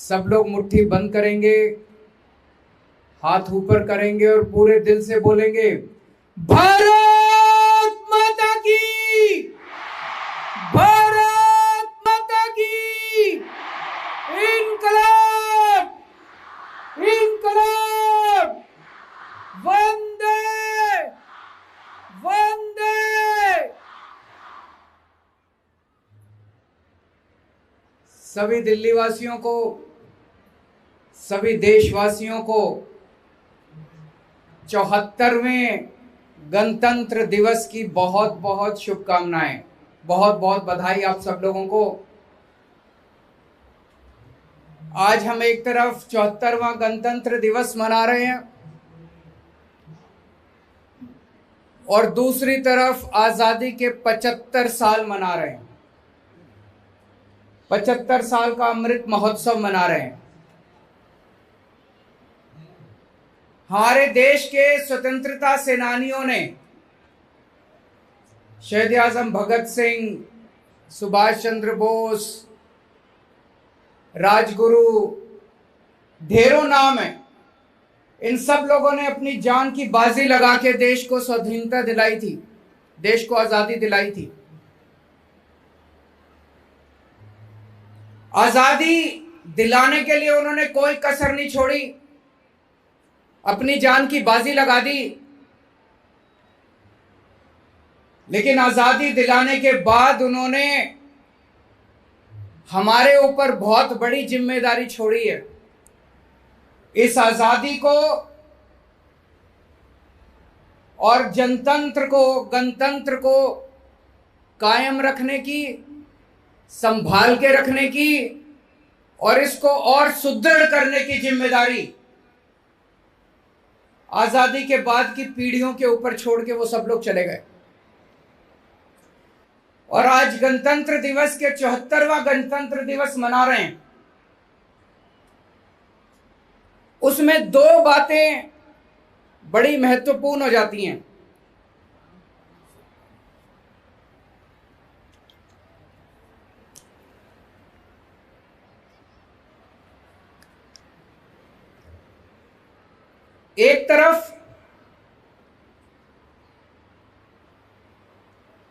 सब लोग मुट्ठी बंद करेंगे, हाथ ऊपर करेंगे और पूरे दिल से बोलेंगे, भारत माता की, भारत माता की, इनकलाब, इनकलाब, वंदे वंदे। सभी दिल्ली वासियों को, सभी देशवासियों को 74वें गणतंत्र दिवस की बहुत बहुत शुभकामनाएं, बहुत बहुत बधाई आप सब लोगों को। आज हम एक तरफ 74वां गणतंत्र दिवस मना रहे हैं और दूसरी तरफ आजादी के 75 साल मना रहे हैं, 75 साल का अमृत महोत्सव मना रहे हैं। हमारे देश के स्वतंत्रता सेनानियों ने, शहीद आजम भगत सिंह, सुभाष चंद्र बोस, राजगुरु, ढेरों नाम है, इन सब लोगों ने अपनी जान की बाजी लगा के देश को स्वाधीनता दिलाई थी, देश को आजादी दिलाई थी। आजादी दिलाने के लिए उन्होंने कोई कसर नहीं छोड़ी, अपनी जान की बाजी लगा दी। लेकिन आजादी दिलाने के बाद उन्होंने हमारे ऊपर बहुत बड़ी जिम्मेदारी छोड़ी है। इस आजादी को और जनतंत्र को, गणतंत्र को कायम रखने की, संभाल के रखने की और इसको और सुदृढ़ करने की जिम्मेदारी आजादी के बाद की पीढ़ियों के ऊपर छोड़ के वो सब लोग चले गए। और आज गणतंत्र दिवस के 74वां गणतंत्र दिवस मना रहे हैं। उसमें दो बातें बड़ी महत्वपूर्ण हो जाती हैं। एक तरफ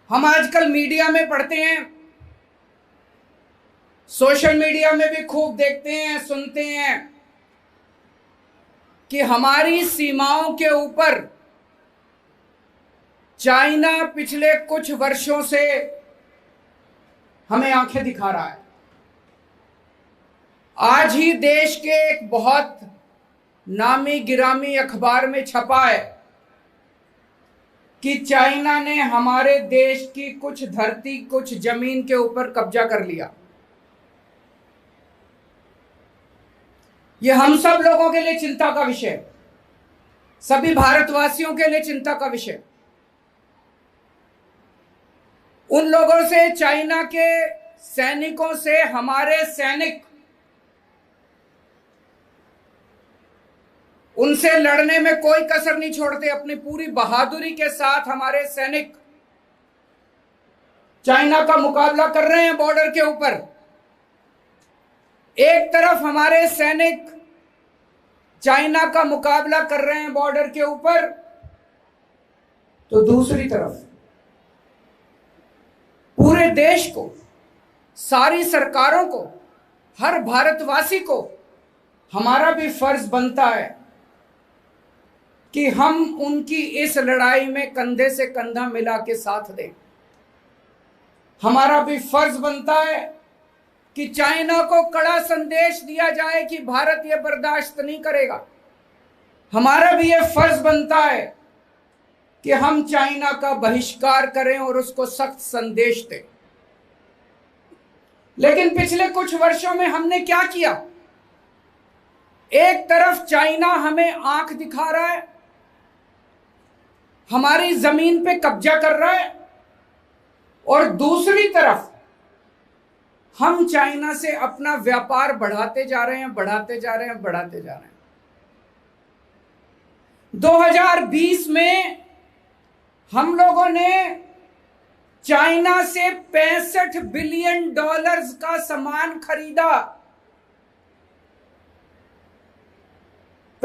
हम आजकल मीडिया में पढ़ते हैं, सोशल मीडिया में भी खूब देखते हैं, सुनते हैं कि हमारी सीमाओं के ऊपर चाइना पिछले कुछ वर्षों से हमें आंखें दिखा रहा है। आज ही देश के एक बहुत नामी गिरामी अखबार में छपा है कि चाइना ने हमारे देश की कुछ धरती, कुछ जमीन के ऊपर कब्जा कर लिया। यह हम सब लोगों के लिए चिंता का विषय, सभी भारतवासियों के लिए चिंता का विषय। उन लोगों से, चाइना के सैनिकों से हमारे सैनिक, उनसे लड़ने में कोई कसर नहीं छोड़ते। अपनी पूरी बहादुरी के साथ हमारे सैनिक चाइना का मुकाबला कर रहे हैं बॉर्डर के ऊपर। एक तरफ हमारे सैनिक चाइना का मुकाबला कर रहे हैं बॉर्डर के ऊपर, तो दूसरी तरफ पूरे देश को, सारी सरकारों को, हर भारतवासी को हमारा भी फर्ज बनता है कि हम उनकी इस लड़ाई में कंधे से कंधा मिला के साथ दें। हमारा भी फर्ज बनता है कि चाइना को कड़ा संदेश दिया जाए कि भारत यह बर्दाश्त नहीं करेगा। हमारा भी यह फर्ज बनता है कि हम चाइना का बहिष्कार करें और उसको सख्त संदेश दें। लेकिन पिछले कुछ वर्षों में हमने क्या किया? एक तरफ चाइना हमें आंख दिखा रहा है, हमारी जमीन पे कब्जा कर रहा है, और दूसरी तरफ हम चाइना से अपना व्यापार बढ़ाते जा रहे हैं, बढ़ाते जा रहे हैं, बढ़ाते जा रहे हैं। 2020 में हम लोगों ने चाइना से $65 बिलियन का सामान खरीदा।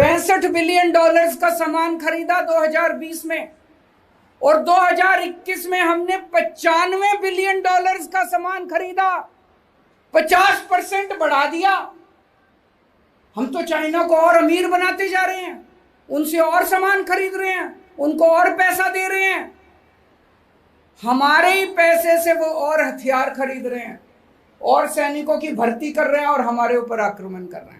$65 बिलियन का सामान खरीदा 2020 में, और 2021 में हमने $95 बिलियन का सामान खरीदा। 50% बढ़ा दिया। हम तो चाइना को और अमीर बनाते जा रहे हैं, उनसे और सामान खरीद रहे हैं, उनको और पैसा दे रहे हैं। हमारे ही पैसे से वो और हथियार खरीद रहे हैं, और सैनिकों की भर्ती कर रहे हैं, और हमारे ऊपर आक्रमण कर रहे हैं।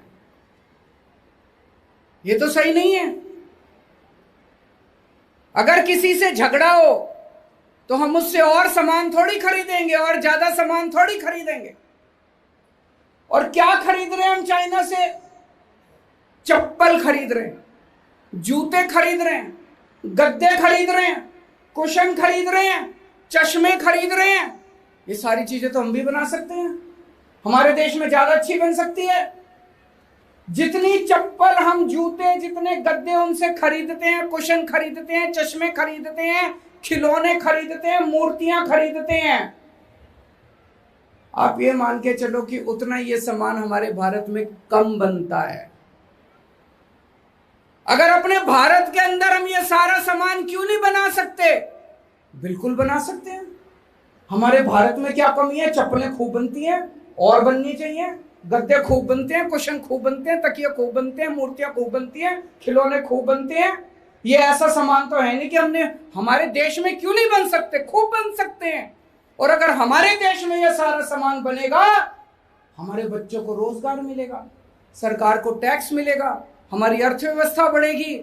ये तो सही नहीं है। अगर किसी से झगड़ा हो तो हम उससे और सामान थोड़ी खरीदेंगे, और ज्यादा सामान थोड़ी खरीदेंगे। और क्या खरीद रहे हैं हम चाइना से? चप्पल खरीद रहे हैं, जूते खरीद रहे हैं, गद्दे खरीद रहे हैं, कुशन खरीद रहे हैं, चश्मे खरीद रहे हैं। ये सारी चीजें तो हम भी बना सकते हैं, हमारे देश में ज्यादा अच्छी बन सकती है। जितनी चप्पल हम, जूते, जितने गद्दे उनसे खरीदते हैं, कुशन खरीदते हैं, चश्मे खरीदते हैं, खिलौने खरीदते हैं, मूर्तियां खरीदते हैं, आप ये मान के चलो कि उतना ये सामान हमारे भारत में कम बनता है। अगर अपने भारत के अंदर हम ये सारा सामान क्यों नहीं बना सकते? बिल्कुल बना सकते हैं। हमारे भारत में क्या कमी है? चप्पलें खूब बनती हैं, और बननी चाहिए। गद्दे खूब बनते हैं, कुशन खूब बनते हैं, तकिए खूब बनते हैं, मूर्तियां खूब बनती हैं, खिलौने खूब बनते हैं। ये ऐसा सामान तो है नहीं कि हमने हमारे देश में क्यों नहीं बन सकते, खूब बन सकते हैं। और अगर हमारे देश में यह सारा सामान बनेगा, हमारे बच्चों को रोजगार मिलेगा, सरकार को टैक्स मिलेगा, हमारी अर्थव्यवस्था बढ़ेगी।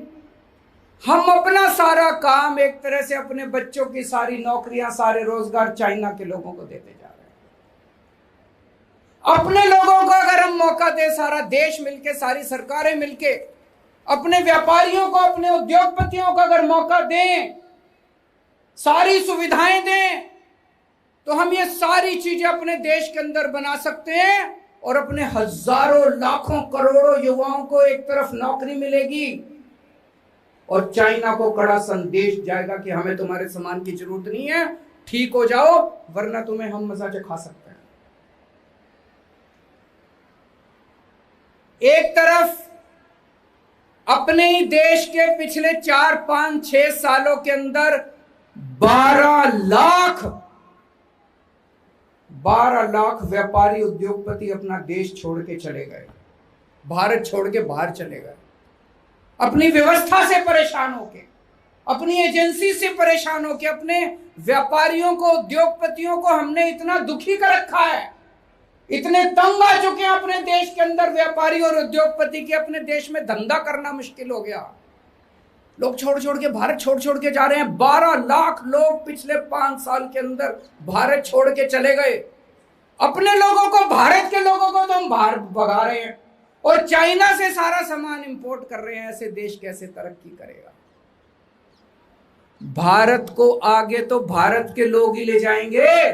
हम अपना सारा काम एक तरह से अपने बच्चों की सारी नौकरियां, सारे रोजगार चाइना के लोगों को देते जा रहे हैं। अपने लोगों को अगर हम मौका दें, सारा देश मिलके, सारी सरकारें मिलके, अपने व्यापारियों को, अपने उद्योगपतियों को अगर मौका दें, सारी सुविधाएं दें, तो हम ये सारी चीजें अपने देश के अंदर बना सकते हैं, और अपने हजारों, लाखों, करोड़ों युवाओं को एक तरफ नौकरी मिलेगी, और चाइना को कड़ा संदेश जाएगा कि हमें तुम्हारे सामान की जरूरत नहीं है, ठीक हो जाओ, वरना तुम्हें हम मजा चखा सकते हैं। एक तरफ अपने ही देश के पिछले 4, 5, 6 सालों के अंदर 12 लाख व्यापारी, उद्योगपति अपना देश छोड़ के चले गए, भारत छोड़ के बाहर चले गए, अपनी व्यवस्था से परेशान होके, अपनी एजेंसी से परेशान होके। अपने व्यापारियों को, उद्योगपतियों को हमने इतना दुखी कर रखा है, इतने तंग आ चुके हैं अपने देश के अंदर व्यापारी और उद्योगपति के, अपने देश में धंधा करना मुश्किल हो गया। लोग छोड़ छोड़ के, भारत छोड़ छोड़ के जा रहे हैं। 12 लाख लोग पिछले 5 साल के अंदर भारत छोड़ के चले गए। अपने लोगों को, भारत के लोगों को तो हम बाहर भगा रहे हैं, और चाइना से सारा सामान इंपोर्ट कर रहे हैं। ऐसे देश कैसे तरक्की करेगा? भारत को आगे तो भारत के लोग ही ले जाएंगे।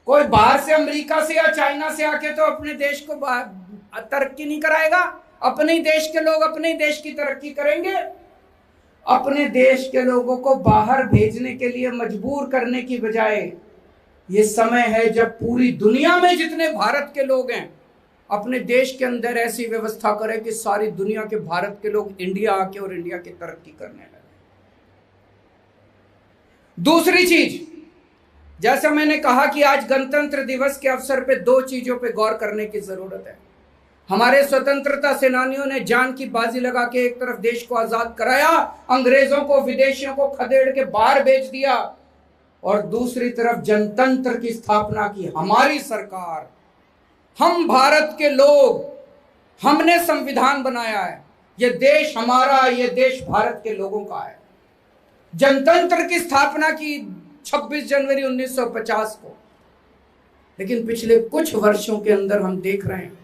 कोई बाहर से, अमेरिका से या चाइना से आके तो अपने देश को तरक्की नहीं कराएगा। अपने ही देश के लोग अपने ही देश की तरक्की करेंगे। अपने देश के लोगों को बाहर भेजने के लिए मजबूर करने की बजाय, ये समय है जब पूरी दुनिया में जितने भारत के लोग हैं, अपने देश के अंदर ऐसी व्यवस्था करें कि सारी दुनिया के भारत के लोग इंडिया आके और इंडिया की तरक्की करने लगे। दूसरी चीज, जैसा मैंने कहा कि आज गणतंत्र दिवस के अवसर पे 2 चीजों पे गौर करने की जरूरत है। हमारे स्वतंत्रता सेनानियों ने जान की बाजी लगा के एक तरफ देश को आजाद कराया, अंग्रेजों को, विदेशियों को खदेड़ के बाहर भेज दिया, और दूसरी तरफ जनतंत्र की स्थापना की हमारी सरकार। हम भारत के लोग, हमने संविधान बनाया है। ये देश हमारा, ये देश भारत के लोगों का है। जनतंत्र की स्थापना की 26 जनवरी 1950 को। लेकिन पिछले कुछ वर्षों के अंदर हम देख रहे हैं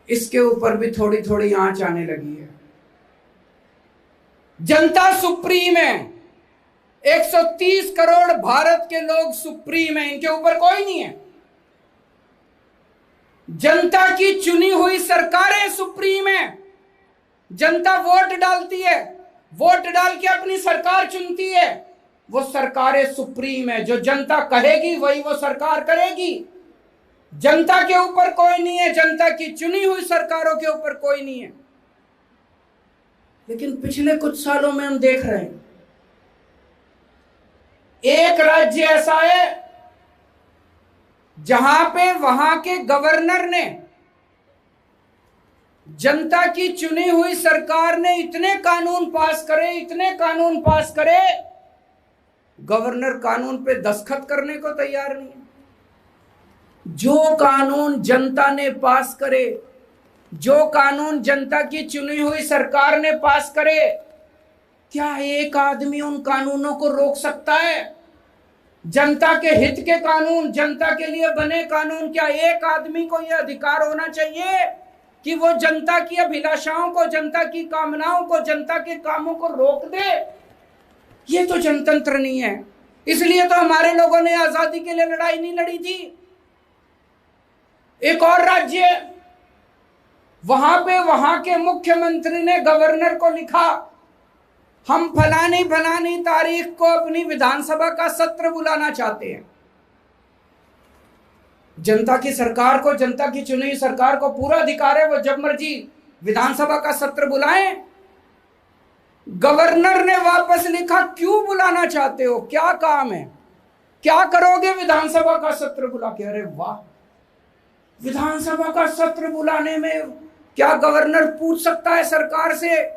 इसके ऊपर भी थोड़ी थोड़ी आंच आने लगी है। जनता सुप्रीम है, 130 करोड़ भारत के लोग सुप्रीम है, इनके ऊपर कोई नहीं है। जनता की चुनी हुई सरकारें सुप्रीम है। जनता वोट डालती है, वोट डाल के अपनी सरकार चुनती है। वो सरकारें सुप्रीम है। जो जनता कहेगी वही वो सरकार करेगी। जनता के ऊपर कोई नहीं है, जनता की चुनी हुई सरकारों के ऊपर कोई नहीं है। लेकिन पिछले कुछ सालों में हम देख रहे हैं एक राज्य ऐसा है जहां पे वहां के गवर्नर ने, जनता की चुनी हुई सरकार ने इतने कानून पास करे, गवर्नर कानून पे दस्तखत करने को तैयार नहीं है। जो कानून जनता ने पास करे, जो कानून जनता की चुनी हुई सरकार ने पास करे, क्या एक आदमी उन कानूनों को रोक सकता है? जनता के हित के कानून, जनता के लिए बने कानून, क्या एक आदमी को यह अधिकार होना चाहिए कि वो जनता की अभिलाषाओं को, जनता की कामनाओं को, जनता के कामों को रोक दे? ये तो जनतंत्र नहीं है। इसलिए तो हमारे लोगों ने आजादी के लिए लड़ाई नहीं लड़ी थी। एक और राज्य, वहां पे वहां के मुख्यमंत्री ने गवर्नर को लिखा, हम फलानी तारीख को अपनी विधानसभा का सत्र बुलाना चाहते हैं। जनता की सरकार को, जनता की चुनी हुई सरकार को पूरा अधिकार है, वो जब मर्जी विधानसभा का सत्र बुलाएं। गवर्नर ने वापस लिखा, क्यों बुलाना चाहते हो, क्या काम है, क्या करोगे विधानसभा का सत्र बुला के? अरे वाह, विधानसभा का सत्र बुलाने में क्या गवर्नर पूछ सकता है सरकार से?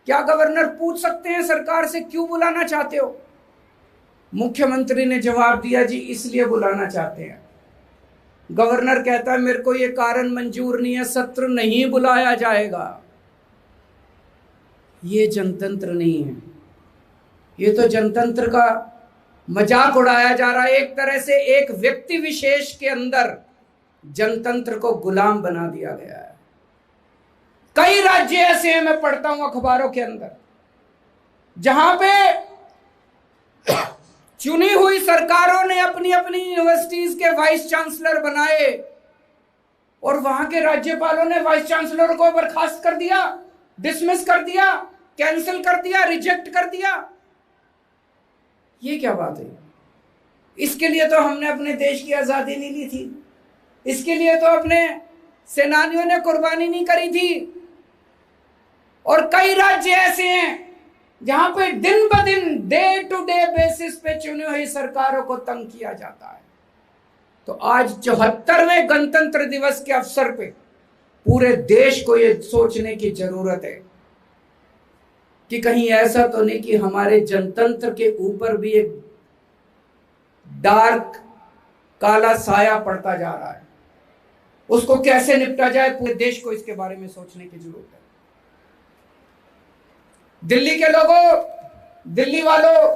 क्या गवर्नर पूछ सकते हैं सरकार से क्यों बुलाना चाहते हो? मुख्यमंत्री ने जवाब दिया, जी इसलिए बुलाना चाहते हैं। गवर्नर कहता है, मेरे को यह कारण मंजूर नहीं है, सत्र नहीं बुलाया जाएगा। ये जनतंत्र नहीं है, ये तो जनतंत्र का मजाक उड़ाया जा रहा है। एक तरह से एक व्यक्ति विशेष के अंदर जनतंत्र को गुलाम बना दिया गया है। कई राज्य ऐसे हैं, मैं पढ़ता हूं अखबारों के अंदर, जहां पे चुनी हुई सरकारों ने अपनी अपनी यूनिवर्सिटीज के वाइस चांसलर बनाए और वहां के राज्यपालों ने वाइस चांसलर को बर्खास्त कर दिया, डिसमिस कर दिया, कैंसिल कर दिया, रिजेक्ट कर दिया। ये क्या बात है? इसके लिए तो हमने अपने देश की आजादी नहीं ली थी, इसके लिए तो अपने सेनानियों ने कुर्बानी नहीं करी थी। और कई राज्य ऐसे हैं जहां पे दिन ब दिन, डे टू डे बेसिस पे चुनी हुई सरकारों को तंग किया जाता है। तो आज 74वें गणतंत्र दिवस के अवसर पे पूरे देश को यह सोचने की जरूरत है कि कहीं ऐसा तो नहीं कि हमारे जनतंत्र के ऊपर भी एक डार्क काला साया पड़ता जा रहा है। उसको कैसे निपटा जाए, पूरे देश को इसके बारे में सोचने की जरूरत है। दिल्ली के लोगों, दिल्ली वालों,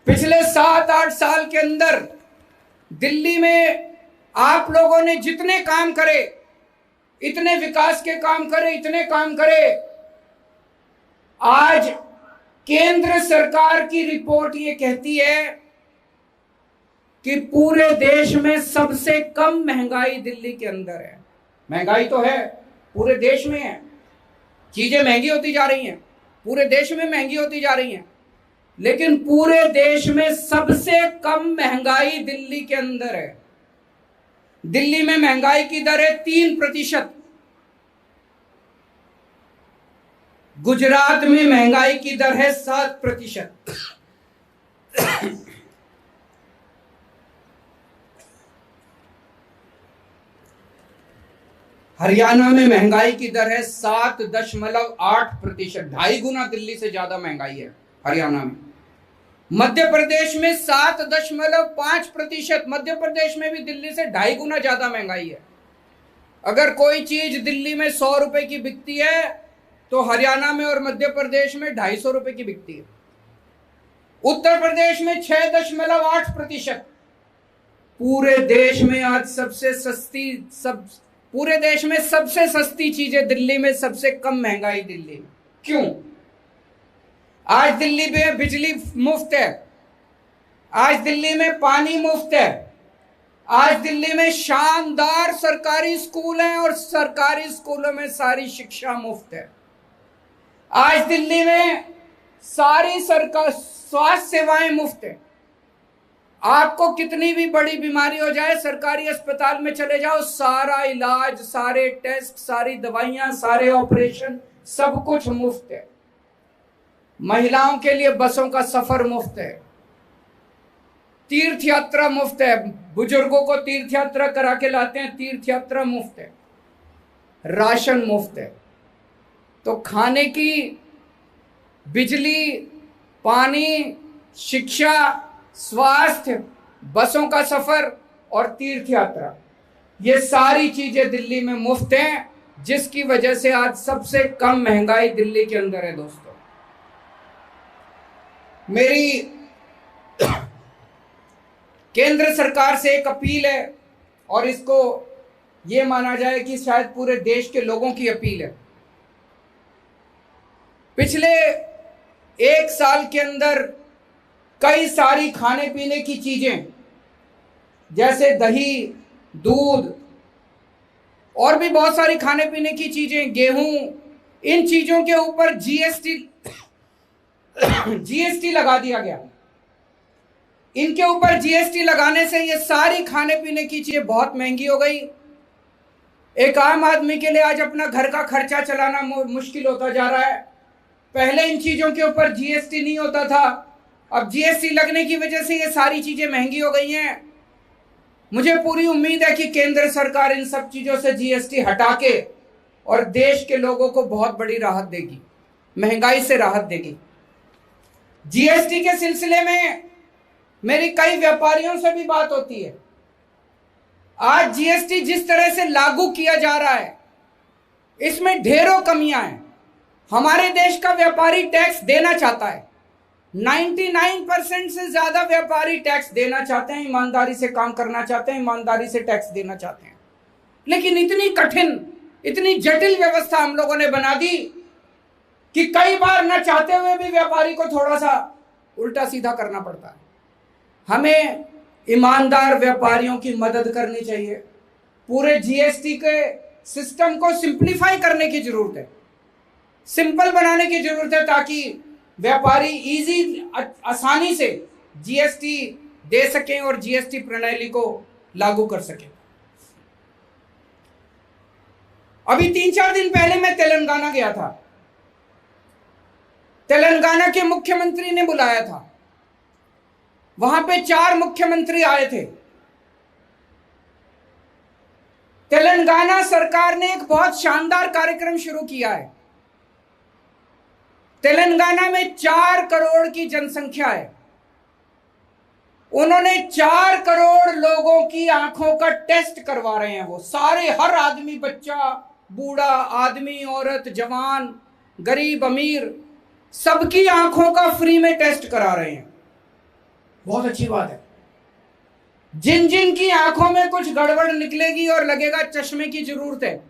पिछले 7-8 साल के अंदर दिल्ली में आप लोगों ने जितने काम करे, इतने विकास के काम करे, इतने काम करे, आज केंद्र सरकार की रिपोर्ट ये कहती है कि पूरे देश में सबसे कम महंगाई दिल्ली के अंदर है। महंगाई तो है, पूरे देश में है, चीजें महंगी होती जा रही हैं, पूरे देश में महंगी होती जा रही हैं, लेकिन पूरे देश में सबसे कम महंगाई दिल्ली के अंदर है। दिल्ली में महंगाई की दर है 3%, गुजरात में महंगाई की दर है 7%, हरियाणा में महंगाई की दर है 7.8%, 2.5 गुना दिल्ली से ज्यादा महंगाई है हरियाणा में। मध्य प्रदेश में 7.5%, मध्य प्रदेश में भी दिल्ली से 2.5 गुना ज्यादा महंगाई है। अगर कोई चीज दिल्ली में 100 रुपए की बिकती है तो हरियाणा में और मध्य प्रदेश में 250 रुपए की बिकती है। उत्तर प्रदेश में 6.8%। पूरे देश में आज पूरे देश में सबसे सस्ती चीजें दिल्ली में, सबसे कम महंगाई दिल्ली में। क्यों? आज दिल्ली में बिजली मुफ्त है, आज दिल्ली में पानी मुफ्त है, आज दिल्ली में शानदार सरकारी स्कूल हैं और सरकारी स्कूलों में सारी शिक्षा मुफ्त है। आज दिल्ली में सारी सरकार स्वास्थ्य सेवाएं मुफ्त है। आपको कितनी भी बड़ी बीमारी हो जाए, सरकारी अस्पताल में चले जाओ, सारा इलाज, सारे टेस्ट, सारी दवाइयां, सारे ऑपरेशन, सब कुछ मुफ्त है। महिलाओं के लिए बसों का सफर मुफ्त है, तीर्थ यात्रा मुफ्त है, बुजुर्गों को तीर्थ यात्रा करा के लाते हैं, तीर्थ यात्रा मुफ्त है, राशन मुफ्त है। तो खाने की, बिजली, पानी, शिक्षा, स्वास्थ्य, बसों का सफर और तीर्थ यात्रा, ये सारी चीजें दिल्ली में मुफ्त हैं, जिसकी वजह से आज सबसे कम महंगाई दिल्ली के अंदर है। दोस्तों, मेरी केंद्र सरकार से एक अपील है, और इसको ये माना जाए कि शायद पूरे देश के लोगों की अपील है। पिछले एक साल के अंदर कई सारी खाने पीने की चीजें, जैसे दही, दूध और भी बहुत सारी खाने पीने की चीजें, गेहूं, इन चीजों के ऊपर जीएसटी लगा दिया गया। इनके ऊपर जीएसटी लगाने से ये सारी खाने पीने की चीजें बहुत महंगी हो गई। एक आम आदमी के लिए आज अपना घर का खर्चा चलाना मुश्किल होता जा रहा है। पहले इन चीजों के ऊपर जीएसटी नहीं होता था, अब जीएसटी लगने की वजह से ये सारी चीजें महंगी हो गई हैं। मुझे पूरी उम्मीद है कि केंद्र सरकार इन सब चीजों से जीएसटी हटा के और देश के लोगों को बहुत बड़ी राहत देगी, महंगाई से राहत देगी। जीएसटी के सिलसिले में मेरी कई व्यापारियों से भी बात होती है। आज जीएसटी जिस तरह से लागू किया जा रहा है, इसमें ढेरों कमियां हैं। हमारे देश का व्यापारी टैक्स देना चाहता है, 99% से ज्यादा व्यापारी टैक्स देना चाहते हैं, ईमानदारी से काम करना चाहते हैं, ईमानदारी से टैक्स देना चाहते हैं। लेकिन इतनी कठिन, इतनी जटिल व्यवस्था हम लोगों ने बना दी कि कई बार न चाहते हुए भी व्यापारी को थोड़ा सा उल्टा सीधा करना पड़ता है। हमें ईमानदार व्यापारियों की मदद करनी चाहिए। पूरे जीएसटी के सिस्टम को सिंप्लीफाई करने की जरूरत है, सिंपल बनाने की जरूरत है, ताकि व्यापारी आसानी से जीएसटी दे सकें और जीएसटी प्रणाली को लागू कर सकें। अभी 3-4 दिन पहले मैं तेलंगाना गया था। तेलंगाना के मुख्यमंत्री ने बुलाया था, वहां पे 4 मुख्यमंत्री आए थे। तेलंगाना सरकार ने एक बहुत शानदार कार्यक्रम शुरू किया है। तेलंगाना में 4 करोड़ की जनसंख्या है। उन्होंने 4 करोड़ लोगों की आंखों का टेस्ट करवा रहे हैं। वो सारे, हर आदमी, बच्चा, बूढ़ा आदमी, औरत, जवान, गरीब, अमीर, सबकी आंखों का फ्री में टेस्ट करा रहे हैं। बहुत अच्छी बात है। जिन जिन की आंखों में कुछ गड़बड़ निकलेगी और लगेगा चश्मे की जरूरत है,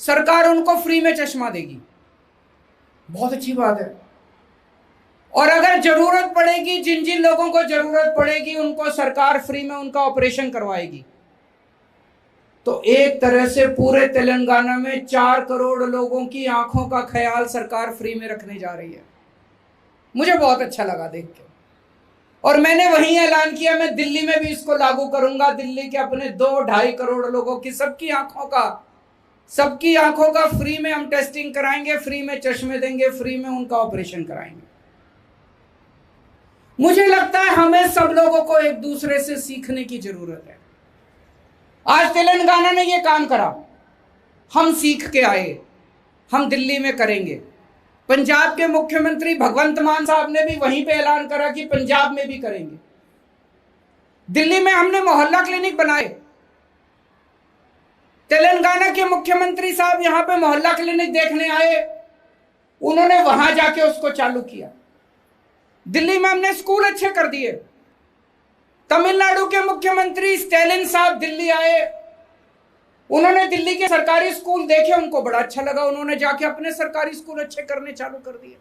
सरकार उनको फ्री में चश्मा देगी। बहुत अच्छी बात है। और अगर जरूरत पड़ेगी, जिन जिन लोगों को जरूरत पड़ेगी, उनको सरकार फ्री में उनका ऑपरेशन करवाएगी। तो एक तरह से पूरे तेलंगाना में 4 करोड़ लोगों की आंखों का ख्याल सरकार फ्री में रखने जा रही है। मुझे बहुत अच्छा लगा देख के, और मैंने वहीं ऐलान किया मैं दिल्ली में भी इसको लागू करूंगा। दिल्ली के अपने 2-2.5 करोड़ लोगों की सबकी आंखों का फ्री में हम टेस्टिंग कराएंगे, फ्री में चश्मे देंगे, फ्री में उनका ऑपरेशन कराएंगे। मुझे लगता है हमें सब लोगों को एक दूसरे से सीखने की जरूरत है। आज तेलंगाना ने यह काम करा, हम सीख के आए, हम दिल्ली में करेंगे। पंजाब के मुख्यमंत्री भगवंत मान साहब ने भी वहीं पे ऐलान करा कि पंजाब में भी करेंगे। दिल्ली में हमने मोहल्ला क्लिनिक बनाए। तेलंगाना के मुख्यमंत्री साहब यहां पे मोहल्ला क्लिनिक देखने आए, उन्होंने वहां जाके उसको चालू किया। दिल्ली में हमने स्कूल अच्छे कर दिए। तमिलनाडु के मुख्यमंत्री स्टैलिन साहब दिल्ली आए, उन्होंने दिल्ली के सरकारी स्कूल देखे, उनको बड़ा अच्छा लगा, उन्होंने जाके अपने सरकारी स्कूल अच्छे करने चालू कर दिए।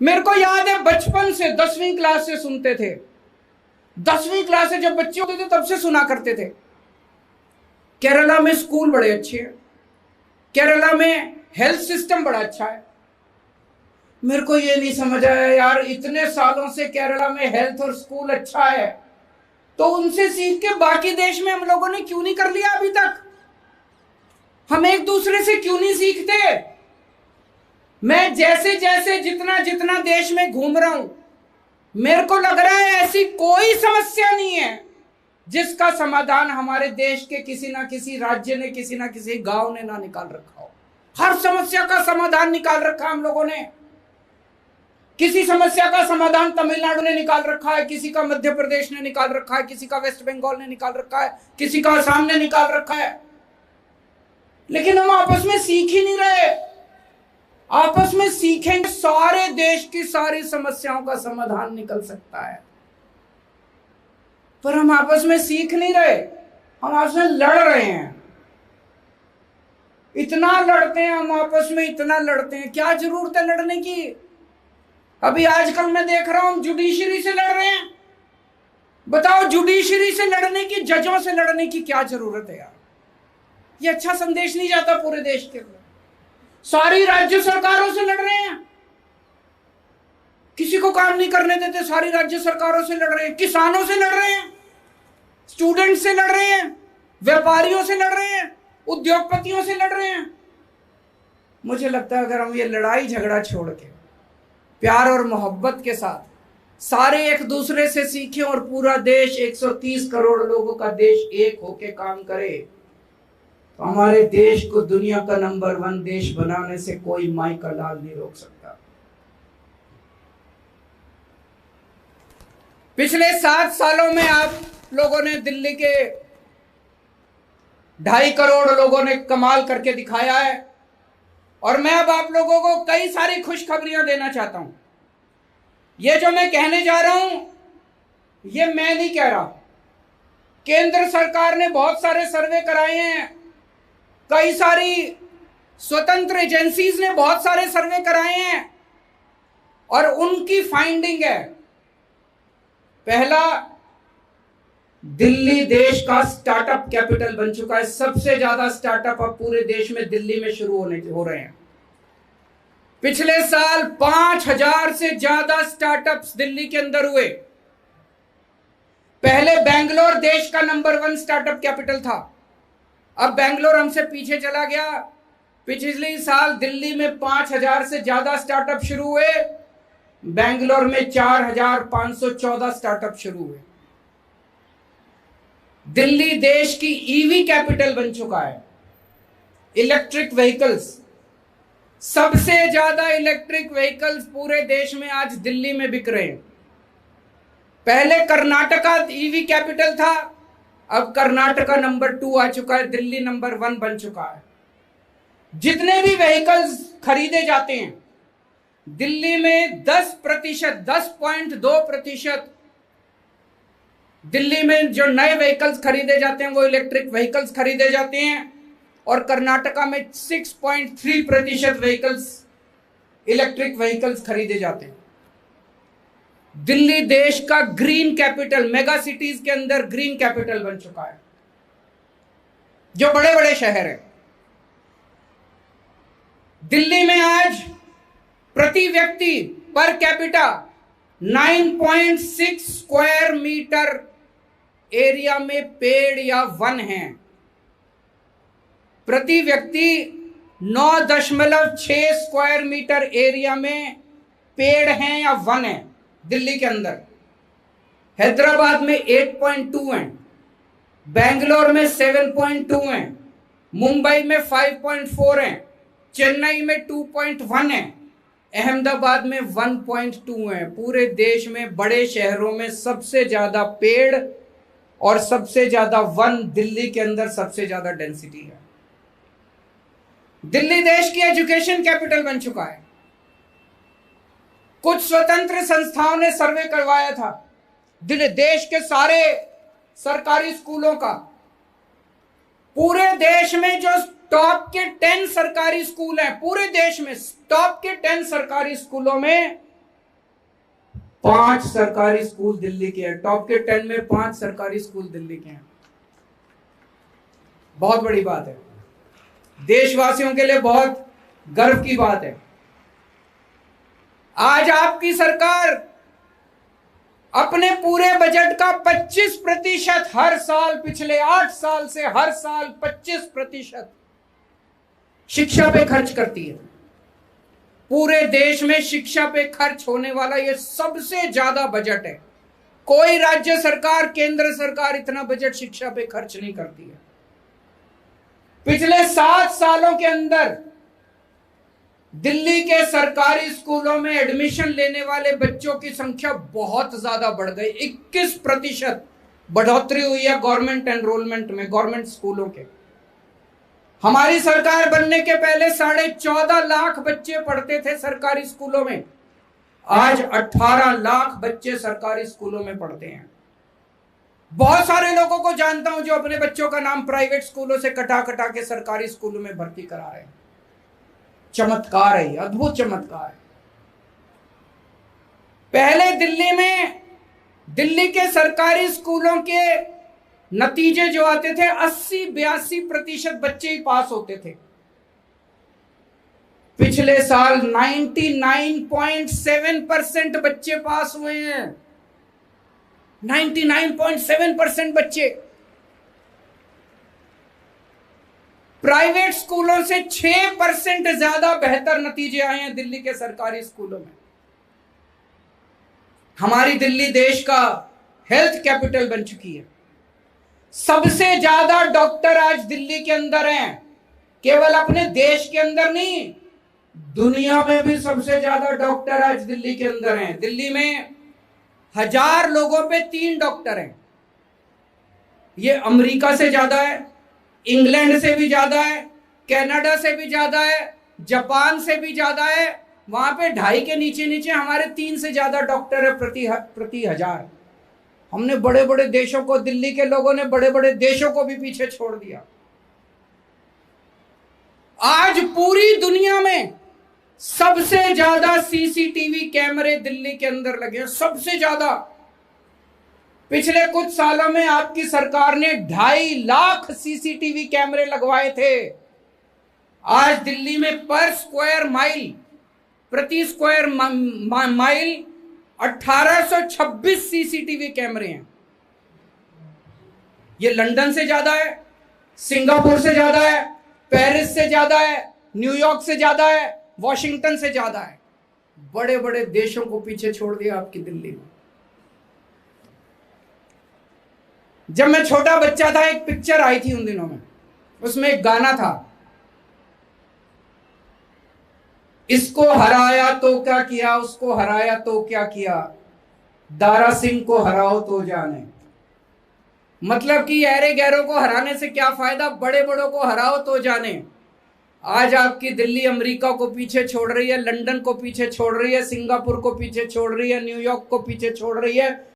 मेरे को याद है बचपन से 10वीं क्लास से सुनते थे, 10वीं क्लास से जब बच्चे होते थे तब से सुना करते थे, केरला में स्कूल बड़े अच्छे हैं, केरला में हेल्थ सिस्टम बड़ा अच्छा है। मेरे को ये नहीं समझ आया यार, इतने सालों से केरला में हेल्थ और स्कूल अच्छा है, तो उनसे सीख के बाकी देश में हम लोगों ने क्यों नहीं कर लिया अभी तक? हम एक दूसरे से क्यों नहीं सीखते? मैं जैसे जैसे जितना जितना देश में घूम रहा हूं, मेरे को लग रहा है ऐसी कोई समस्या नहीं है जिसका समाधान हमारे देश के किसी ना किसी राज्य ने, किसी ना किसी गांव ने ना निकाल रखा हो। हर समस्या का समाधान निकाल रखा हम लोगों ने। किसी समस्या का समाधान तमिलनाडु ने निकाल रखा है, किसी का मध्य प्रदेश ने निकाल रखा है, किसी का वेस्ट बंगाल ने निकाल रखा है, किसी का असम ने निकाल रखा है। लेकिन हम आपस में सीख ही नहीं रहे। आपस में सीखेंगे, सारे देश की सारी समस्याओं का समाधान निकल सकता है। पर हम आपस में सीख नहीं रहे, हम आपस में लड़ रहे हैं। इतना लड़ते हैं हम आपस में, इतना लड़ते हैं। क्या जरूरत है लड़ने की? अभी आजकल मैं देख रहा हूं जुडिशरी से लड़ रहे हैं। बताओ, जुडिशरी से लड़ने की, जजों से लड़ने की क्या जरूरत है यार? ये अच्छा संदेश नहीं जाता पूरे देश के अंदर। सारी राज्य सरकारों से लड़ रहे हैं, किसी को काम नहीं करने देते, सारी राज्य सरकारों से लड़ रहे हैं, किसानों से लड़ रहे हैं, स्टूडेंट से लड़ रहे हैं, व्यापारियों से लड़ रहे हैं, उद्योगपतियों से लड़ रहे हैं। मुझे लगता है अगर हम ये लड़ाई झगड़ा छोड़ के प्यार और मोहब्बत के साथ सारे एक दूसरे से सीखें और पूरा देश 130 करोड़ लोगों का देश एक होके काम करे, तो हमारे देश को दुनिया का नंबर 1 देश बनाने से कोई माई का लाल नहीं रोक सकता। पिछले 7 सालों में आप लोगों ने, दिल्ली के 2.5 करोड़ लोगों ने कमाल करके दिखाया है। और मैं अब आप लोगों को कई सारी खुशखबरियां देना चाहता हूं। ये जो मैं कहने जा रहा हूं, ये मैं नहीं कह रहा, केंद्र सरकार ने बहुत सारे सर्वे कराए हैं, कई सारी स्वतंत्र एजेंसीज ने बहुत सारे सर्वे कराए हैं, और उनकी फाइंडिंग है, पहला, दिल्ली देश का स्टार्टअप कैपिटल बन चुका है। सबसे ज्यादा स्टार्टअप अब पूरे देश में दिल्ली में शुरू हो रहे हैं। पिछले साल 5000 से ज्यादा स्टार्टअप्स दिल्ली के अंदर हुए। पहले बेंगलोर देश का नंबर 1 स्टार्टअप कैपिटल था, अब बेंगलोर हमसे पीछे चला गया। पिछले साल दिल्ली में 5000 से ज्यादा स्टार्टअप शुरू हुए, बेंगलोर में 4514 स्टार्टअप शुरू हुए। दिल्ली देश की ईवी कैपिटल बन चुका है। इलेक्ट्रिक व्हीकल्स, सबसे ज्यादा इलेक्ट्रिक व्हीकल्स पूरे देश में आज दिल्ली में बिक रहे हैं। पहले कर्नाटका ईवी कैपिटल था, अब कर्नाटका नंबर 2 आ चुका है, दिल्ली नंबर 1 बन चुका है। जितने भी व्हीकल्स खरीदे जाते हैं दिल्ली में 10%, 10.2% दिल्ली में जो नए व्हीकल्स खरीदे जाते हैं वो इलेक्ट्रिक व्हीकल्स खरीदे जाते हैं, और कर्नाटका में 6.3% व्हीकल्स इलेक्ट्रिक व्हीकल्स खरीदे जाते हैं। दिल्ली देश का ग्रीन कैपिटल, मेगा सिटीज के अंदर ग्रीन कैपिटल बन चुका है। जो बड़े बड़े शहर हैं, दिल्ली में आज प्रति व्यक्ति per capita 9.6 square metre area में पेड़ या वन हैं। प्रति व्यक्ति 9.6 स्क्वायर मीटर एरिया में पेड़ हैं या वन हैं दिल्ली के अंदर। हैदराबाद में 8.2 हैं, बेंगलोर में 7.2 हैं, मुंबई में 5.4 हैं, चेन्नई में 2.1 हैं, अहमदाबाद में 1.2 हैं। पूरे देश में बड़े शहरों में सबसे ज्यादा पेड़ और सबसे ज्यादा वन दिल्ली के अंदर सबसे ज्यादा डेंसिटी है। दिल्ली देश की एजुकेशन कैपिटल बन चुका है। कुछ स्वतंत्र संस्थाओं ने सर्वे करवाया था देश के सारे सरकारी स्कूलों का। पूरे देश में जो टॉप के 10 सरकारी स्कूल हैं, पूरे देश में टॉप के 10 सरकारी स्कूलों में 5 सरकारी स्कूल दिल्ली के हैं। टॉप के 10 में 5 सरकारी स्कूल दिल्ली के हैं। बहुत बड़ी बात है, देशवासियों के लिए बहुत गर्व की बात है। आज आपकी सरकार अपने पूरे बजट का 25% हर साल, पिछले 8 साल से हर साल 25% शिक्षा पे खर्च करती है। पूरे देश में शिक्षा पे खर्च होने वाला ये सबसे ज्यादा बजट है। कोई राज्य सरकार, केंद्र सरकार इतना बजट शिक्षा पे खर्च नहीं करती है। पिछले 7 सालों के अंदर दिल्ली के सरकारी स्कूलों में एडमिशन लेने वाले बच्चों की संख्या बहुत ज्यादा बढ़ गई। 21% बढ़ोतरी हुई है गवर्नमेंट एनरोलमेंट में, गवर्नमेंट स्कूलों के। हमारी सरकार बनने के पहले 14.5 लाख बच्चे पढ़ते थे सरकारी स्कूलों में, आज 18 लाख बच्चे सरकारी स्कूलों में पढ़ते हैं। बहुत सारे लोगों को जानता हूं जो अपने बच्चों का नाम प्राइवेट स्कूलों से कटा कटा के सरकारी स्कूलों में भर्ती करा रहे हैं। चमत्कार है, अद्भुत चमत्कार है। पहले दिल्ली के सरकारी स्कूलों के नतीजे जो आते थे 80-82% बच्चे ही पास होते थे। पिछले साल 99.7% बच्चे पास हुए हैं। 99.7% बच्चे। प्राइवेट स्कूलों से 6% ज्यादा बेहतर नतीजे आए हैं दिल्ली के सरकारी स्कूलों में। हमारी दिल्ली देश का हेल्थ कैपिटल बन चुकी है। सबसे ज्यादा डॉक्टर आज दिल्ली के अंदर हैं। केवल अपने देश के अंदर नहीं, दुनिया में भी सबसे ज्यादा डॉक्टर आज दिल्ली के अंदर हैं। दिल्ली में 1000 लोगों पे 3 डॉक्टर हैं। ये अमेरिका से ज्यादा है, इंग्लैंड से भी ज्यादा है, कनाडा से भी ज्यादा है, जापान से भी ज्यादा है। वहां पे 2.5 के नीचे नीचे हमारे 3 से ज्यादा डॉक्टर है प्रति 1000। हमने बड़े बड़े देशों को, दिल्ली के लोगों ने बड़े बड़े देशों को भी पीछे छोड़ दिया। आज पूरी दुनिया में सबसे ज्यादा सीसीटीवी कैमरे दिल्ली के अंदर लगे हैं, सबसे ज्यादा। पिछले कुछ सालों में आपकी सरकार ने 2.5 लाख सीसीटीवी कैमरे लगवाए थे। आज दिल्ली में प्रति स्क्वायर माइल 1826 सीसीटीवी कैमरे हैं। ये लंदन से ज्यादा है, सिंगापुर से ज्यादा है, पेरिस से ज्यादा है, न्यूयॉर्क से ज्यादा है, वॉशिंगटन से ज्यादा है। बड़े बड़े देशों को पीछे छोड़ दिया आपकी दिल्ली में। जब मैं छोटा बच्चा था, एक पिक्चर आई थी उन दिनों में, उसमें एक गाना था, इसको हराया तो क्या किया, उसको हराया तो क्या किया, दारा सिंह को हराओ तो जाने। मतलब कि ऐरे गैरों को हराने से क्या फायदा, बड़े बड़ों को हराओ तो जाने। आज आपकी दिल्ली अमेरिका को पीछे छोड़ रही है, लंदन को पीछे छोड़ रही है, सिंगापुर को पीछे छोड़ रही है, न्यूयॉर्क को पीछे छोड़ रही है।